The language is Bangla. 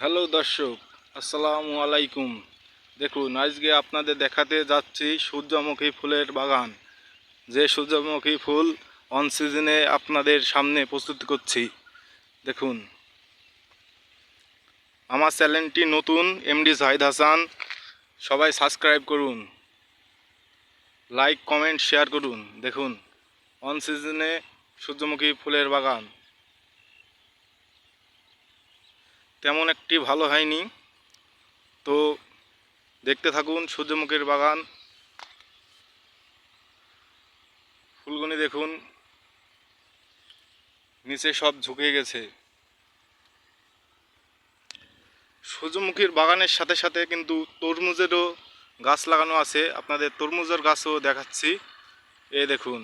হ্যালো দর্শক, আসসালামু আলাইকুম। দেখুন, আজকে আপনাদের দেখাতে যাচ্ছি সূর্যমুখী ফুলের বাগান। যে সূর্যমুখী ফুল অন সিজনে আপনাদের সামনে প্রস্তুত করছি। দেখুন, আমার চ্যানেলটি নতুন, এমডি জাহিদ হাসান। সবাই সাবস্ক্রাইব করুন, লাইক কমেন্ট শেয়ার করুন। দেখুন, অন সিজনে সূর্যমুখী ফুলের বাগান তেমন একটি ভালো হয়নি, তো দেখতে থাকুন সূর্যমুখীর বাগান। ফুলগুনি দেখুন, নিচে সব ঝুঁকে গেছে। সূর্যমুখীর বাগানের সাথে সাথে কিন্তু তরমুজেরও গাছ লাগানো আছে। আপনাদের তরমুজের গাছও দেখাচ্ছি। এই দেখুন,